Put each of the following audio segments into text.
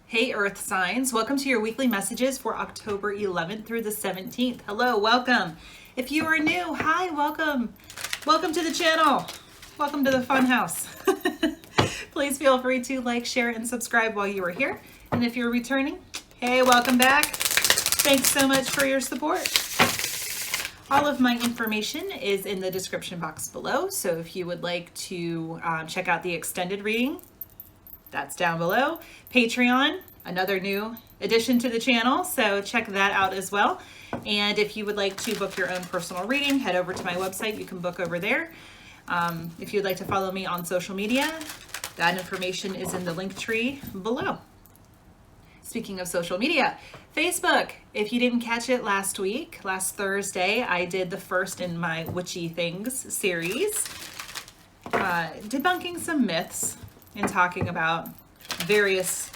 Hey Earth signs, welcome to your weekly messages for October 11th through the 17th. Hello, welcome. If you are new, hi, welcome. Welcome to the channel. Welcome to the fun house. Please feel free to like, share, and subscribe while you are here. And if you're returning, hey, welcome back. Thanks so much for your support. All of my information is in the description box below. So if you would like to check out the extended reading, that's down below. Patreon, another new addition to the channel, so check that out as well. And if you would like to book your own personal reading, head over to my website. You can book over there. If you'd like to follow me on social media, that information is in the link tree below. Speaking of social media, Facebook. If you didn't catch it last Thursday, I did the first in my Witchy Things series, debunking some myths and talking about various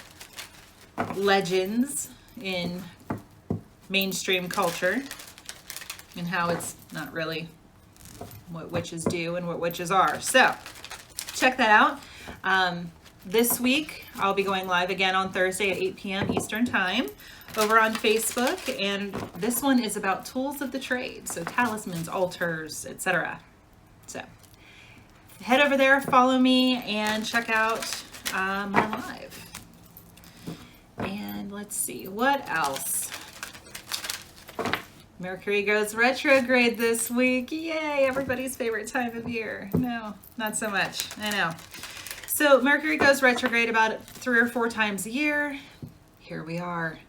legends in mainstream culture and how it's not really what witches do and what witches are. So check that out. This week, I'll be going live again on Thursday at 8 p.m. Eastern Time over on Facebook. And this one is about tools of the trade. So talismans, altars, etc. So head over there, follow me, and check out my live. And let's see, what else? Mercury goes retrograde this week. Yay, everybody's favorite time of year. No, not so much. I know. So Mercury goes retrograde about 3 or 4 times a year. Here we are.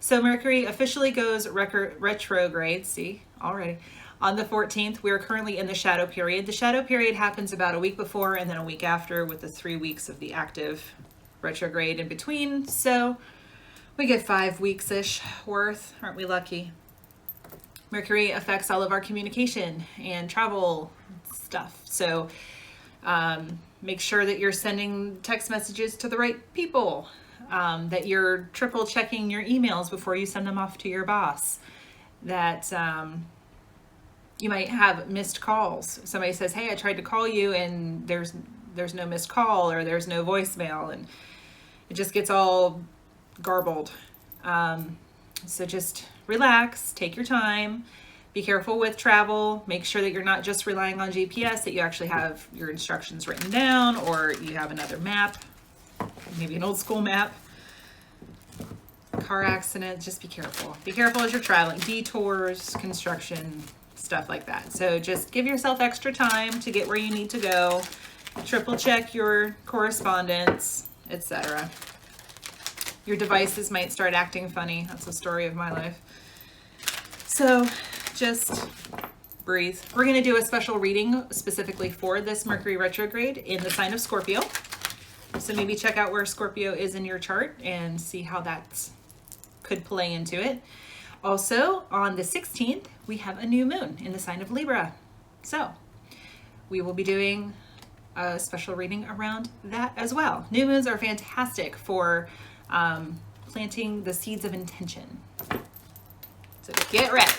So Mercury officially goes retrograde, see, already, on the 14th. We are currently in the shadow period. The shadow period happens about a week before and then a week after, with the 3 weeks of the active retrograde in between. So we get 5 weeks-ish worth. Aren't we lucky? Mercury affects all of our communication and travel stuff. So make sure that you're sending text messages to the right people, that you're triple checking your emails before you send them off to your boss, that you might have missed calls. Somebody says, hey, I tried to call you and there's no missed call or there's no voicemail, and it just gets all garbled. So just relax, take your time, be careful with travel, make sure that you're not just relying on GPS, that you actually have your instructions written down, or you have another map, maybe an old school map. Car accident, just be careful. Be careful as you're traveling, detours, construction, stuff like that. So just give yourself extra time to get where you need to go, triple check your correspondence, etc. Your devices might start acting funny. That's the story of my life. So just breathe. We're going to do a special reading specifically for this Mercury retrograde in the sign of Scorpio. So maybe check out where Scorpio is in your chart and see how that could play into it. Also, on the 16th, we have a new moon in the sign of Libra. So we will be doing a special reading around that as well. New moons are fantastic for planting the seeds of intention. So get ready.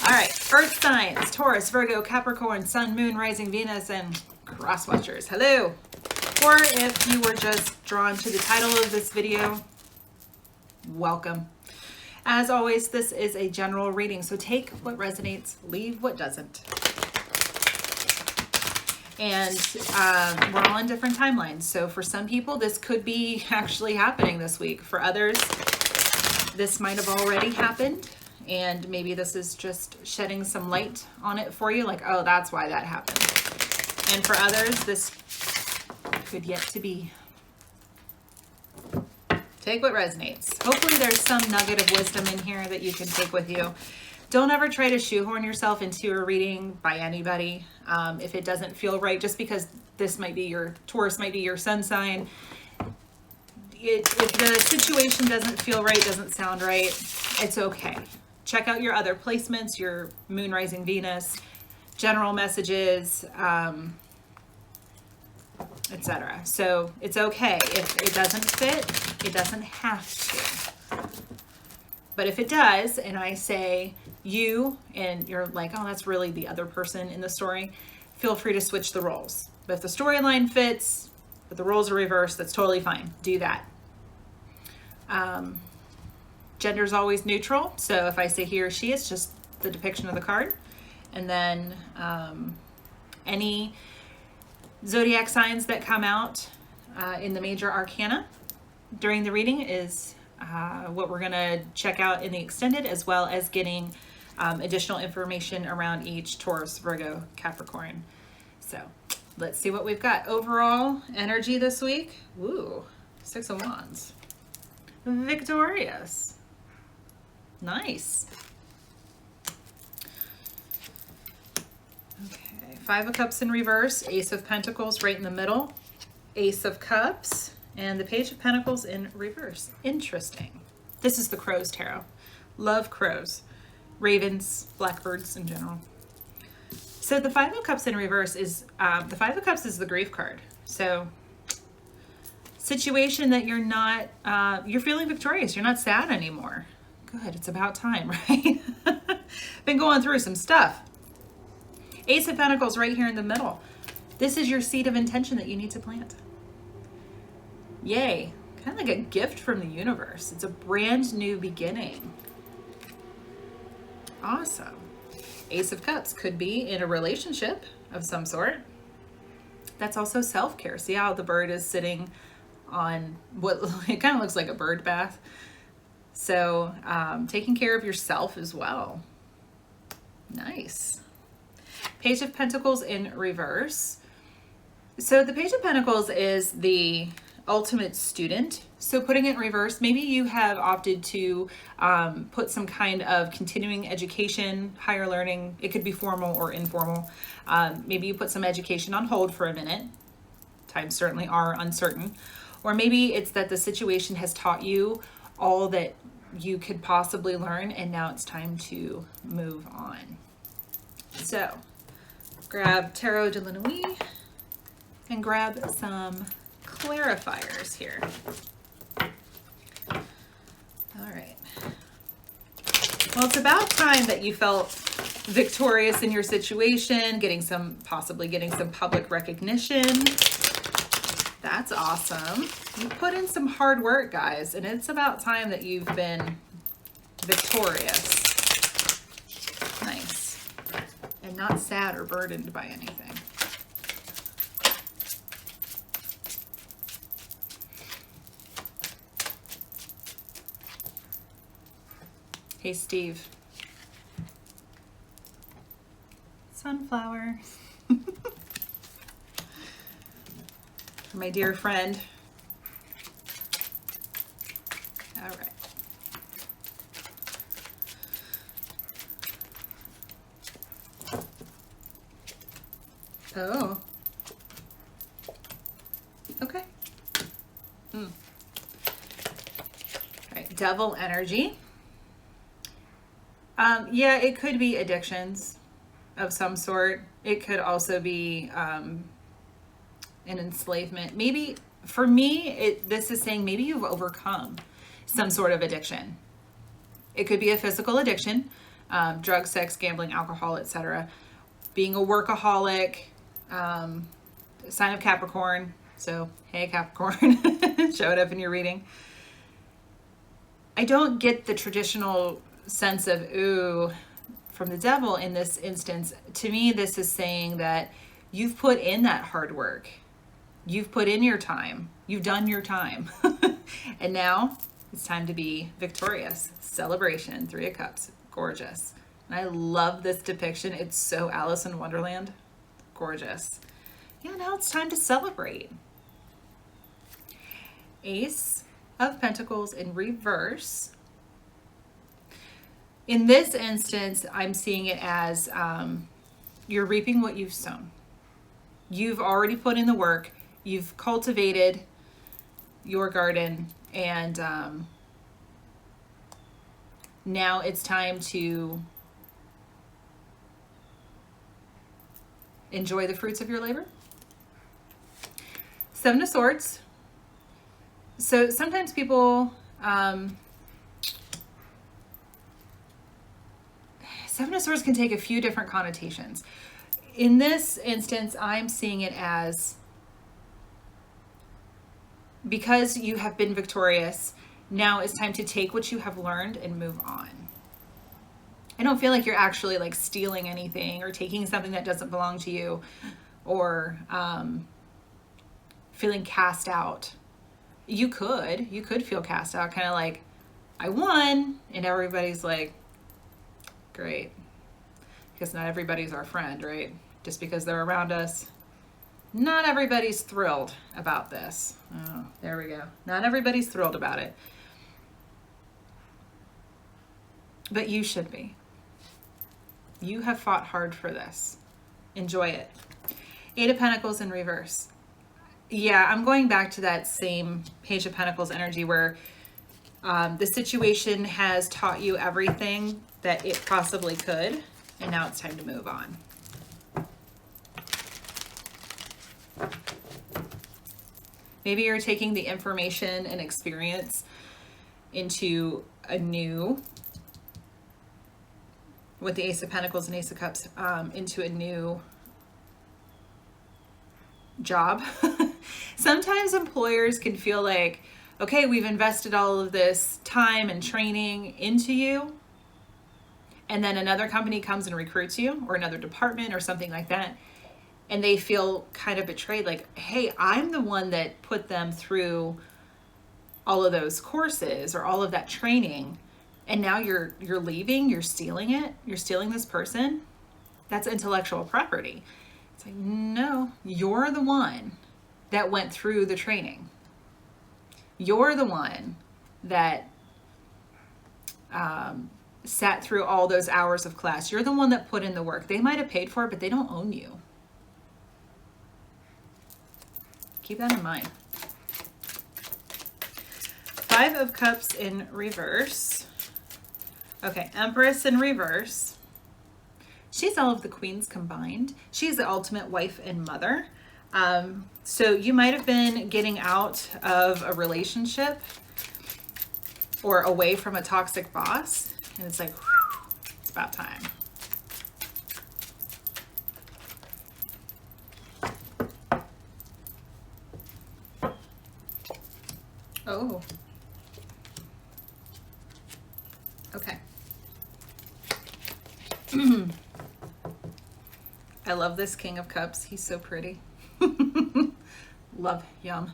All right, Earth signs, Taurus, Virgo, Capricorn, Sun, Moon, Rising, Venus, and Cross Watchers. Hello. Or if you were just drawn to the title of this video, welcome. As always, this is a general reading, so take what resonates, leave what doesn't. And we're all on different timelines. So for some people, this could be actually happening this week. For others, this might have already happened. And maybe this is just shedding some light on it for you. Like, oh, that's why that happened. And for others, this could yet to be. Take what resonates. Hopefully there's some nugget of wisdom in here that you can take with you. Don't ever try to shoehorn yourself into a reading by anybody. If it doesn't feel right, just because this might be your Taurus, might be your sun sign. If the situation doesn't feel right, doesn't sound right, it's okay. Check out your other placements, your Moon, Rising, Venus, general messages, etc. So it's okay. If it doesn't fit, it doesn't have to. But if it does, and I say you, and you're like, oh, that's really the other person in the story, feel free to switch the roles. But if the storyline fits, but the roles are reversed. That's totally fine. Do that. Gender's always neutral. So if I say he or she, it's just the depiction of the card. And then any zodiac signs that come out in the major arcana during the reading is what we're going to check out in the extended, as well as getting additional information around each Taurus, Virgo, Capricorn. So let's see what we've got. Overall energy this week. Woo, 6 of Wands. Victorious. Nice. Okay, 5 of Cups in reverse, Ace of Pentacles right in the middle, Ace of Cups, and the Page of Pentacles in reverse. Interesting. This is the Crows Tarot. Love crows. Ravens, blackbirds in general. So the 5 of Cups in reverse is, the 5 of Cups is the grief card. So situation that you're not, you're feeling victorious. You're not sad anymore. Good, it's about time, right? Been going through some stuff. Ace of Pentacles right here in the middle. This is your seed of intention that you need to plant. Yay, kind of like a gift from the universe. It's a brand new beginning. Awesome. Ace of Cups could be in a relationship of some sort. That's also self-care. See how the bird is sitting on what it kind of looks like a bird bath. So taking care of yourself as well. Nice. Page of Pentacles in reverse. So the Page of Pentacles is the ultimate student. So putting it in reverse, maybe you have opted to put some kind of continuing education, higher learning. It could be formal or informal. Maybe you put some education on hold for a minute. Times certainly are uncertain. Or maybe it's that the situation has taught you all that you could possibly learn, and now it's time to move on. So grab Tarot de la Nuit and grab some clarifiers here. All right. Well, it's about time that you felt victorious in your situation, possibly getting some public recognition. That's awesome. You put in some hard work, guys, and it's about time that you've been victorious. Nice. And not sad or burdened by anything. Hey, Steve. Sunflower. My dear friend. All right. Oh. Okay. All right, Devil energy. Yeah, it could be addictions of some sort. It could also be an enslavement. Maybe for me, this is saying maybe you've overcome some sort of addiction. It could be a physical addiction, drug, sex, gambling, alcohol, etc. Being a workaholic, sign of Capricorn. So, hey, Capricorn, showed up in your reading. I don't get the traditional sense of ooh from the devil in this instance. To me, this is saying that you've put in that hard work. You've put in your time. You've done your time. And now it's time to be victorious. Celebration, 3 of Cups. Gorgeous. And I love this depiction. It's so Alice in Wonderland. Gorgeous. Yeah, now it's time to celebrate. Ace of Pentacles in reverse. In this instance, I'm seeing it as you're reaping what you've sown. You've already put in the work. You've cultivated your garden, and now it's time to enjoy the fruits of your labor. 7 of Swords. So sometimes people, 7 of Swords can take a few different connotations. In this instance, I'm seeing it as because you have been victorious, now it's time to take what you have learned and move on. I don't feel like you're actually like stealing anything or taking something that doesn't belong to you, or feeling cast out. You could feel cast out, kind of like, I won, and everybody's like, great. Because not everybody's our friend, right? Just because they're around us. Not everybody's thrilled about this. Oh, there we go. Not everybody's thrilled about it. But you should be. You have fought hard for this. Enjoy it. 8 of Pentacles in reverse. Yeah, I'm going back to that same Page of Pentacles energy where the situation has taught you everything that it possibly could, and now it's time to move on. Maybe you're taking the information and experience into a new, with the Ace of Pentacles and Ace of Cups, into a new job. Sometimes employers can feel like, okay, we've invested all of this time and training into you, and then another company comes and recruits you, or another department or something like that, and they feel kind of betrayed, like, hey, I'm the one that put them through all of those courses or all of that training, and now you're leaving, you're stealing it, you're stealing this person. That's intellectual property. It's like, no, you're the one that went through the training. You're the one that sat through all those hours of class. You're the one that put in the work. They might have paid for it, but they don't own you. Keep that in mind. 5 of Cups in reverse. Okay, Empress in reverse. She's all of the queens combined. She's the ultimate wife and mother. So you might have been getting out of a relationship or away from a toxic boss, and it's like, whew, it's about time. Oh. Okay. I love this King of Cups. He's so pretty. Love him.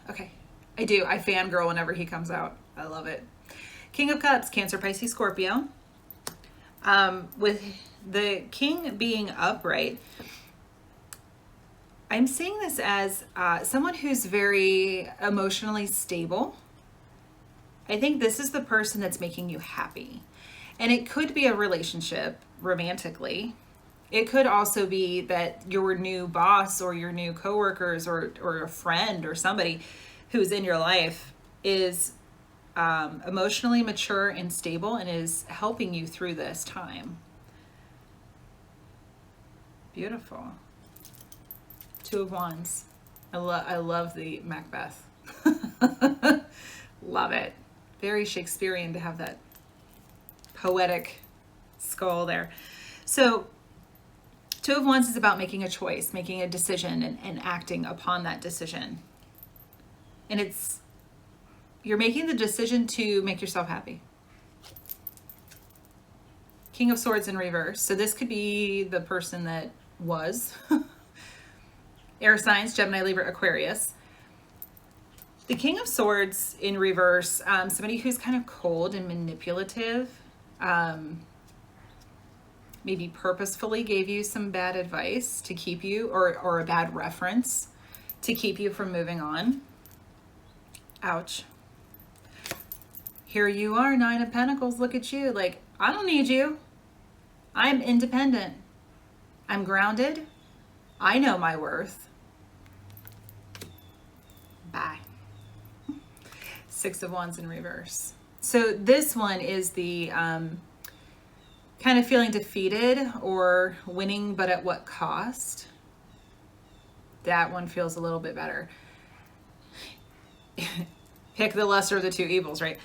Okay. I do. I fangirl whenever he comes out. I love it. King of Cups, Cancer, Pisces, Scorpio. With the King being upright, I'm seeing this as someone who's very emotionally stable. I think this is the person that's making you happy. And it could be a relationship romantically. It could also be that your new boss or your new coworkers or a friend or somebody who's in your life is emotionally mature and stable and is helping you through this time. Beautiful. 2 of Wands. I love the Macbeth. Love it. Very Shakespearean to have that poetic skull there. So 2 of Wands is about making a choice, making a decision, and acting upon that decision. And you're making the decision to make yourself happy. King of Swords in reverse. So this could be the person that was. Air signs, Gemini, Libra, Aquarius. The King of Swords in reverse, somebody who's kind of cold and manipulative, maybe purposefully gave you some bad advice to keep you, or a bad reference to keep you from moving on. Ouch. Here you are, 9 of Pentacles. Look at you. Like, I don't need you. I'm independent. I'm grounded. I know my worth. Bye. 6 of Wands in reverse. So this one is the kind of feeling defeated or winning, but at what cost? That one feels a little bit better. Pick the lesser of the 2 evils, right?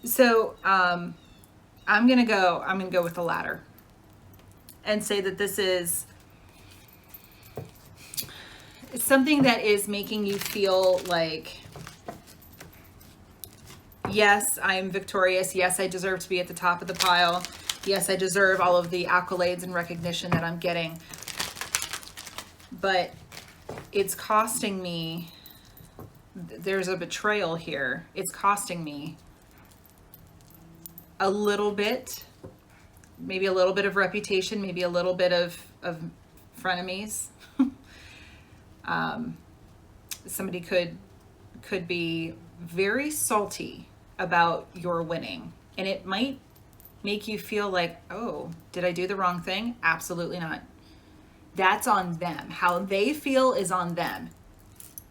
So I'm gonna go with the latter and say that this is something that is making you feel like, yes, I'm victorious. Yes, I deserve to be at the top of the pile. Yes, I deserve all of the accolades and recognition that I'm getting. But it's costing me, there's a betrayal here. It's costing me a little bit, maybe a little bit of reputation, maybe a little bit of frenemies. Somebody could be very salty about your winning, and it might make you feel like, oh, did I do the wrong thing? Absolutely not. That's on them. How they feel is on them.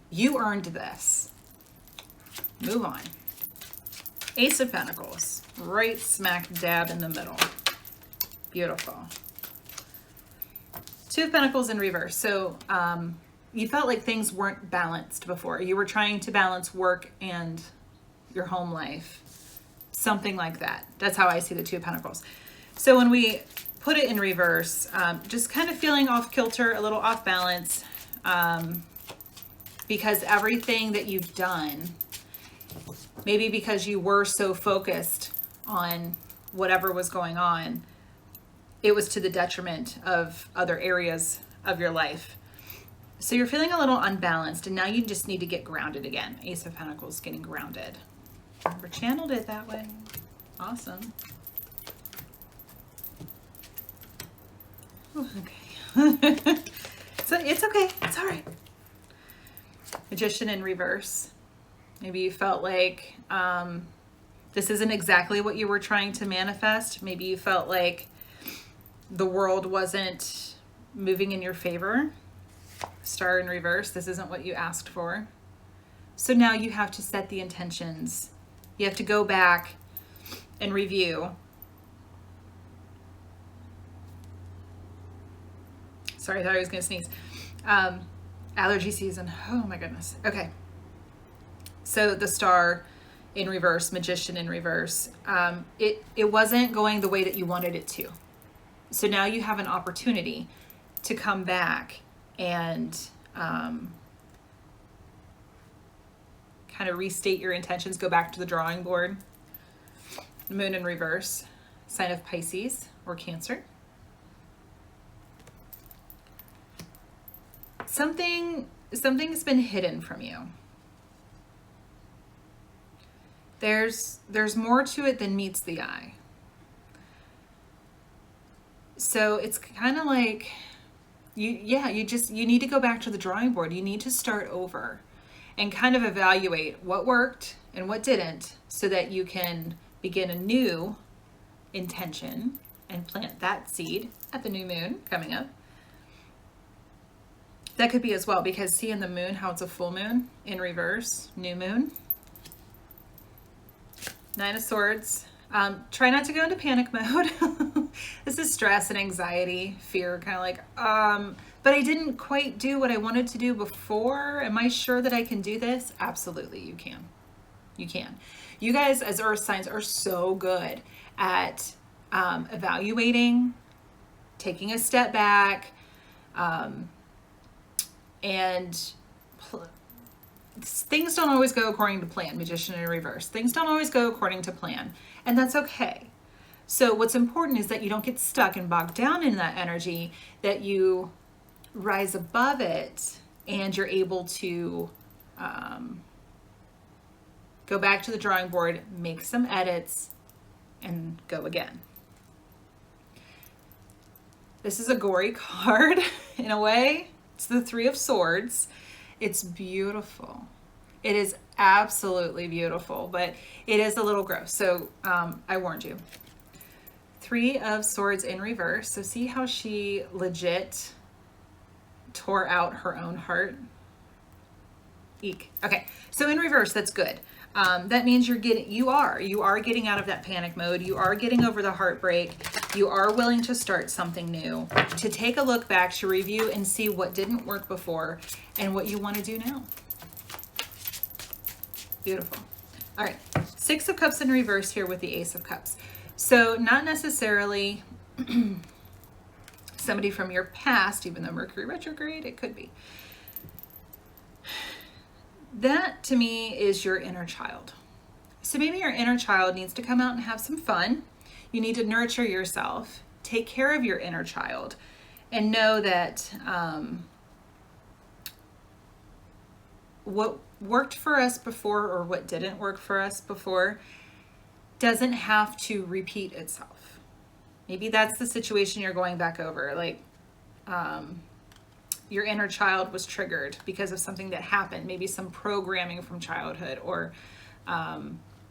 You earned this. Move on. Ace of Pentacles, right smack dab in the middle. Beautiful. Two of Pentacles in reverse. So you felt like things weren't balanced before. You were trying to balance work and your home life. Something like that. That's how I see the Two of Pentacles. So when we put it in reverse, just kind of feeling off kilter, a little off balance, because everything that you've done, maybe because you were so focused on whatever was going on, it was to the detriment of other areas of your life. So you're feeling a little unbalanced, and now you just need to get grounded again. Ace of Pentacles, getting grounded. Never channeled it that way. Awesome. Ooh, okay. So it's okay. It's all right. Magician in reverse. Maybe you felt like this isn't exactly what you were trying to manifest. Maybe you felt like the world wasn't moving in your favor. Star in reverse. This isn't what you asked for. So now you have to set the intentions. You have to go back and review. Sorry, I thought I was going to sneeze. Allergy season. Oh my goodness. Okay. So the Star in reverse, Magician in reverse. It wasn't going the way that you wanted it to. So now you have an opportunity to come back and kind of restate your intentions, go back to the drawing board. Moon in reverse, sign of Pisces or Cancer. Something's been hidden from you. There's more to it than meets the eye. So it's kind of like you need to go back to the drawing board. You need to start over and kind of evaluate what worked and what didn't, so that you can begin a new intention and plant that seed at the new moon coming up. That could be as well, because see in the moon how it's a full moon in reverse, new moon. Nine of Swords. Try not to go into panic mode. This is stress and anxiety, fear, kind of like, but I didn't quite do what I wanted to do before. Am I sure that I can do this? Absolutely, you can. You can. You guys as earth signs are so good at evaluating, taking a step back, and things don't always go according to plan. Magician in reverse. Things don't always go according to plan, and that's okay. So what's important is that you don't get stuck and bogged down in that energy, that you rise above it and you're able to go back to the drawing board, make some edits, and go again. This is a gory card in a way. It's the Three of Swords. It's beautiful. It is absolutely beautiful, but it is a little gross. So I warned you. Three of Swords in reverse. So see how she legit tore out her own heart? Eek. Okay, so in reverse, that's good. That means you are getting out of that panic mode. You are getting over the heartbreak. You are willing to start something new, to take a look back, to review and see what didn't work before and what you want to do now. Beautiful. All right, Six of Cups in reverse here with the Ace of Cups. So not necessarily somebody from your past, even though Mercury retrograde, it could be. That to me is your inner child. So maybe your inner child needs to come out and have some fun. You need to nurture yourself, take care of your inner child, and know that what worked for us before or what didn't work for us before doesn't have to repeat itself. Maybe that's the situation you're going back over. Like your inner child was triggered because of something that happened, maybe some programming from childhood, or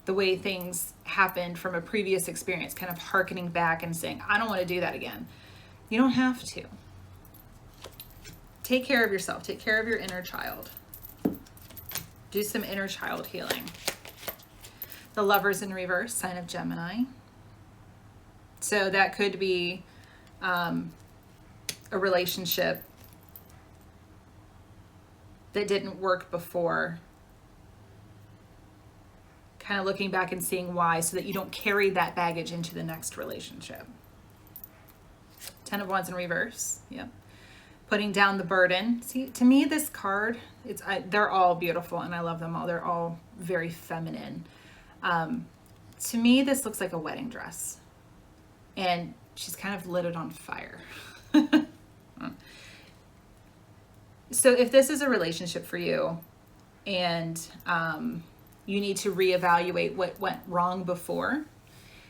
the way things happened from a previous experience, kind of hearkening back and saying, I don't want to do that again. You don't have to. Take care of yourself. Take care of your inner child. Do some inner child healing. The Lovers in reverse, sign of Gemini. So that could be a relationship that didn't work before. Kind of looking back and seeing why, so that you don't carry that baggage into the next relationship. Ten of Wands in reverse. Yep. Putting down the burden. See, to me, this card, they're all beautiful and I love them all. They're all very feminine. To me, this looks like a wedding dress. And she's kind of lit it on fire. So if this is a relationship for you and you need to reevaluate what went wrong before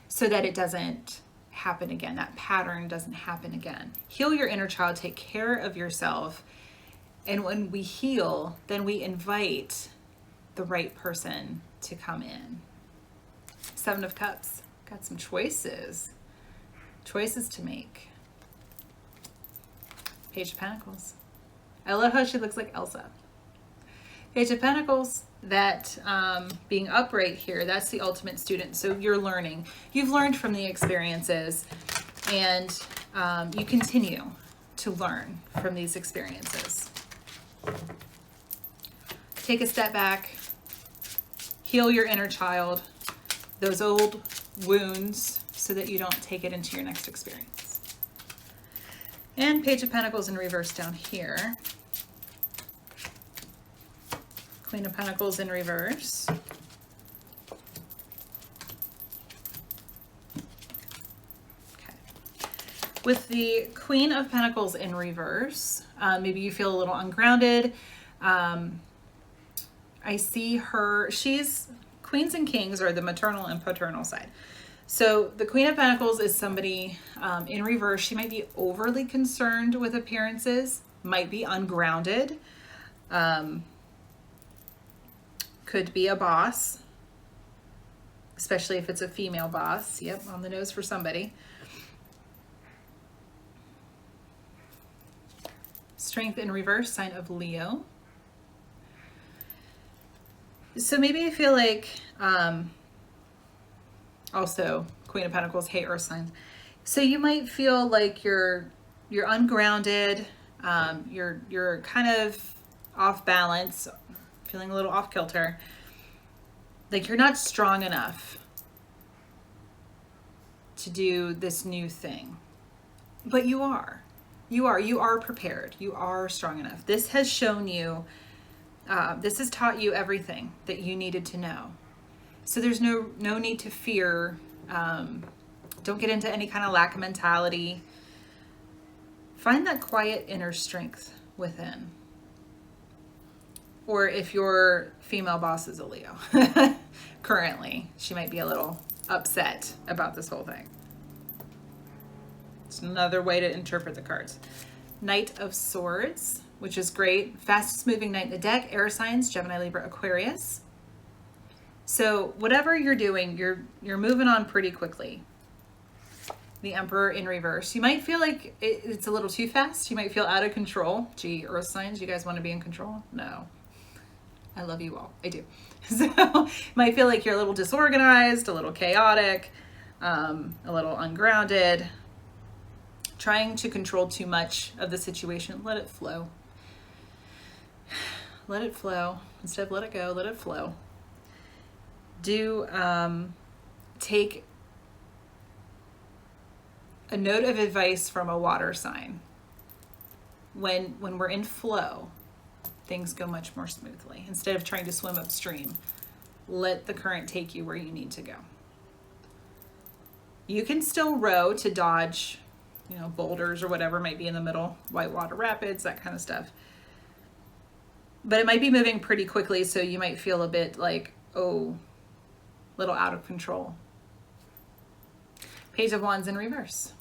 so that it doesn't happen again, that pattern doesn't happen again. Heal your inner child, take care of yourself. And when we heal, then we invite the right person to come in. Seven of Cups, got some choices to make. Page of Pentacles. I love how she looks like Elsa. Page of Pentacles, that being upright here, that's the ultimate student. So you're learning. You've learned from the experiences, and you continue to learn from these experiences. Take a step back. Heal your inner child, those old wounds, so that you don't take it into your next experience. And Page of Pentacles in reverse down here. Queen of Pentacles in reverse. Okay. With the Queen of Pentacles in reverse, maybe you feel a little ungrounded. I see her, Queens and Kings are the maternal and paternal side. So the Queen of Pentacles is somebody in reverse. She might be overly concerned with appearances, might be ungrounded. Could be a boss, especially if it's a female boss. Yep, on the nose for somebody. Strength in reverse, sign of Leo. So maybe you feel like, also Queen of Pentacles, hate earth signs. So you might feel like you're ungrounded, you're kind of off balance, feeling a little off kilter, like you're not strong enough to do this new thing, but you are prepared. You are strong enough. This has shown you, this has taught you everything that you needed to know. So there's no need to fear. Don't get into any kind of lack mentality. Find that quiet inner strength within. Or if your female boss is a Leo, currently, she might be a little upset about this whole thing. It's another way to interpret the cards. Knight of Swords, which is great. Fastest moving knight in the deck, air signs, Gemini, Libra, Aquarius. So whatever you're doing, you're moving on pretty quickly. The Emperor in reverse. You might feel like it's a little too fast. You might feel out of control. Gee, earth signs, you guys want to be in control? No. I love you all. I do. So you might feel like you're a little disorganized, a little chaotic, a little ungrounded, trying to control too much of the situation. Let it flow. Let it flow. Instead of let it go, let it flow. Do take a note of advice from a water sign. When we're in flow, things go much more smoothly. Instead of trying to swim upstream, let the current take you where you need to go. You can still row to dodge, you know, boulders or whatever might be in the middle, whitewater rapids, that kind of stuff. But it might be moving pretty quickly, so you might feel a bit like, oh, a little out of control. Page of Wands in reverse.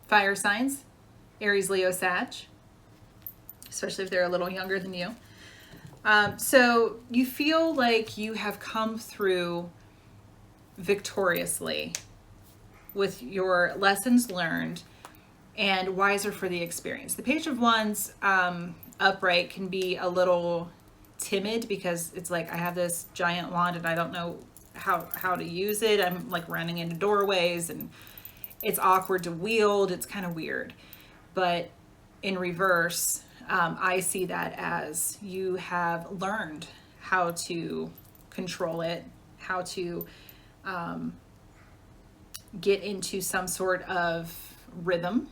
Fire signs, Aries, Leo, Sag, especially if they're a little younger than you. So you feel like you have come through victoriously with your lessons learned and wiser for the experience. The Page of Wands upright can be a little timid because it's like, I have this giant wand and I don't know how to use it. I'm like running into doorways and it's awkward to wield. It's kind of weird. But in reverse, I see that as you have learned how to control it, how to get into some sort of rhythm,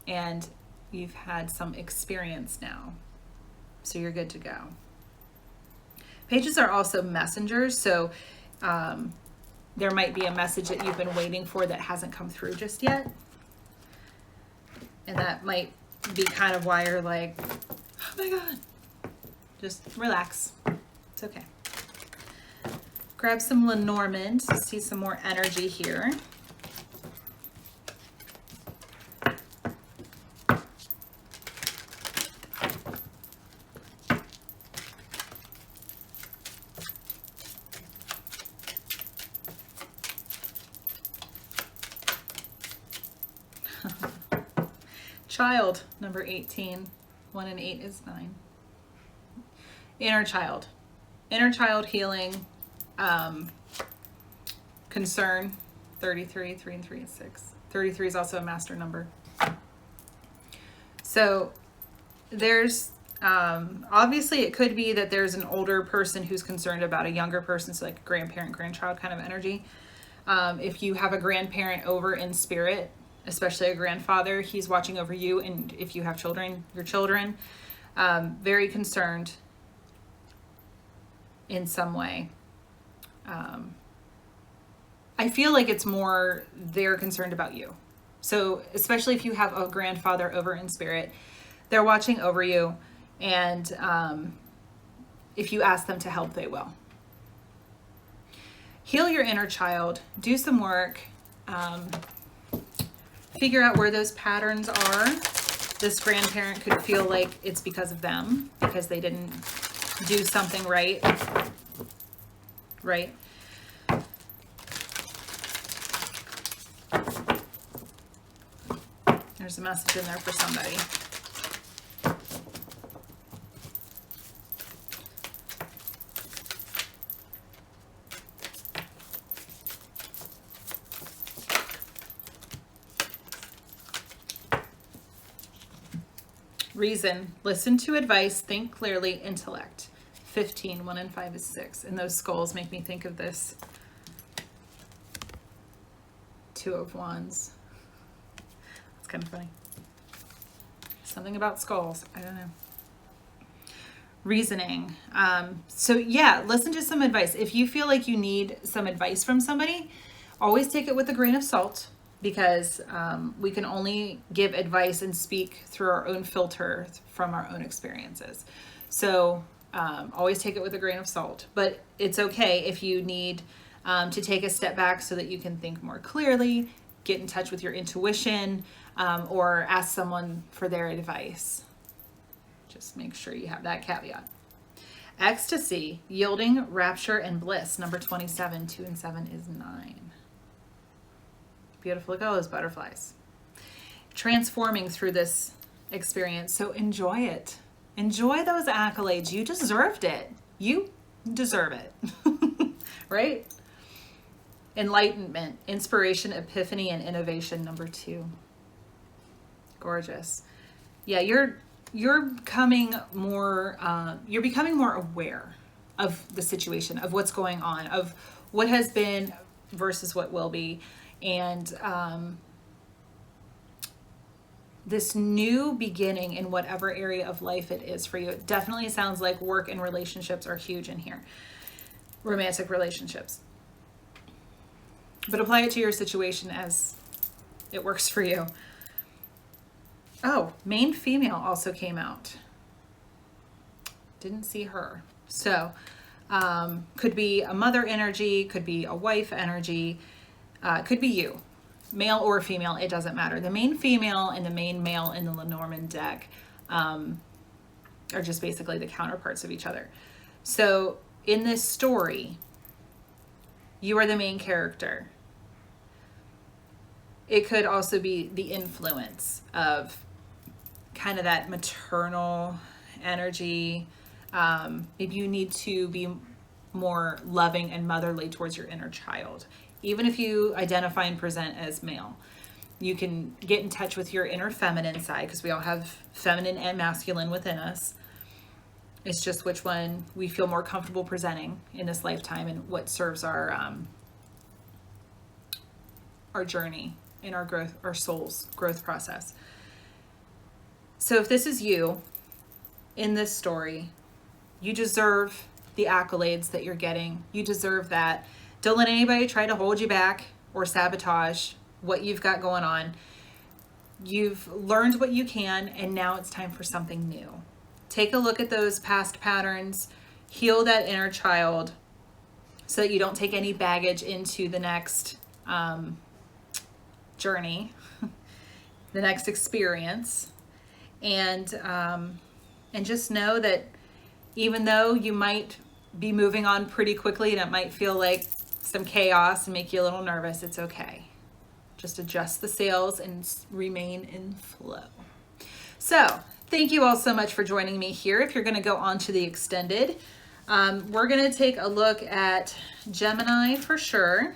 and you've had some experience now. So you're good to go. Pages are also messengers, so there might be a message that you've been waiting for that hasn't come through just yet. And that might be kind of why you're like, oh my God, just relax. It's okay. Grab some Lenormand to see some more energy here. Child, number 18. 1 and 8 is 9. Inner child. Inner child healing. Concern. 33. 3 and 3 is 6. 33 is also a master number. So there's obviously it could be that there's an older person who's concerned about a younger person, so like a grandparent, grandchild kind of energy. If you have a grandparent over in spirit, especially a grandfather, he's watching over you, and if you have children, your children, very concerned in some way. I feel like it's more they're concerned about you. So especially if you have a grandfather over in spirit, they're watching over you, and if you ask them to help, they will. Heal your inner child, do some work, figure out where those patterns are. This grandparent could feel like it's because of them, because they didn't do something right. Right? There's a message in there for somebody. Reason, listen to advice, think clearly, intellect. 15, 1 and 5 is 6. And those skulls make me think of this 2 of Wands. It's kind of funny. Something about skulls. I don't know. Reasoning. So yeah, listen to some advice. If you feel like you need some advice from somebody, always take it with a grain of salt, because we can only give advice and speak through our own filter from our own experiences. So always take it with a grain of salt. But it's okay if you need to take a step back so that you can think more clearly, get in touch with your intuition, or ask someone for their advice. Just make sure you have that caveat. Ecstasy, yielding, rapture, and bliss. Number 27, 2 and 7 is 9. Beautiful. Look at all those butterflies. Transforming through this experience. So enjoy it. Enjoy those accolades. You deserved it. You deserve it. Right? Enlightenment, inspiration, epiphany, and innovation. Number 2. Gorgeous. Yeah, you're becoming more aware of the situation, of what's going on, of what has been versus what will be. And this new beginning in whatever area of life it is for you. It definitely sounds like work and relationships are huge in here. Romantic relationships. But apply it to your situation as it works for you. Oh, main female also came out. Didn't see her. So, could be a mother energy, could be a wife energy, could be you. Male or female, it doesn't matter. The main female and the main male in the Lenormand deck are just basically the counterparts of each other. So, in this story, you are the main character. It could also be the influence of kind of that maternal energy. Maybe you need to be more loving and motherly towards your inner child. Even if you identify and present as male, you can get in touch with your inner feminine side, because we all have feminine and masculine within us. It's just which one we feel more comfortable presenting in this lifetime and what serves our journey in our growth, our soul's growth process. So if this is you in this story, you deserve the accolades that you're getting. You deserve that. Don't let anybody try to hold you back or sabotage what you've got going on. You've learned what you can, and now it's time for something new. Take a look at those past patterns, heal that inner child so that you don't take any baggage into the next journey, the next experience. And just know that even though you might be moving on pretty quickly and it might feel like some chaos and make you a little nervous, it's okay. Just adjust the sails and remain in flow. So thank you all so much for joining me here. If you're going to go on to the extended, we're going to take a look at Gemini for sure,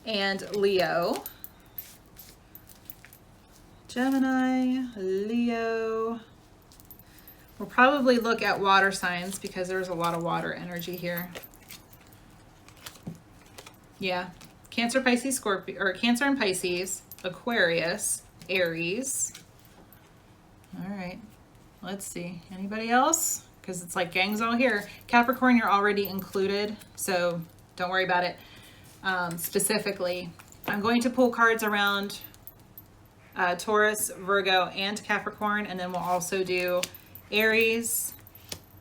and Leo. Gemini, Leo. We'll probably look at water signs because there's a lot of water energy here. Yeah. Cancer, Pisces, Scorpio, or Cancer and Pisces, Aquarius, Aries. All right. Let's see. Anybody else? Because it's like gangs all here. Capricorn, you're already included, so don't worry about it. Specifically, I'm going to pull cards around Taurus, Virgo, and Capricorn, and then we'll also do Aries,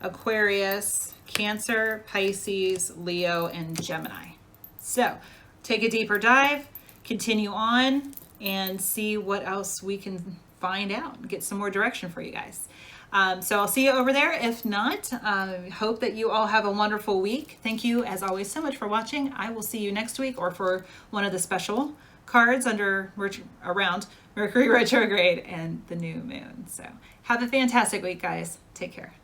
Aquarius, Cancer, Pisces, Leo, and Gemini. So take a deeper dive, continue on, and see what else we can find out and get some more direction for you guys. So I'll see you over there. If not, hope that you all have a wonderful week. Thank you, as always, so much for watching. I will see you next week, or for one of the special cards around Mercury retrograde and the new moon. So have a fantastic week, guys. Take care.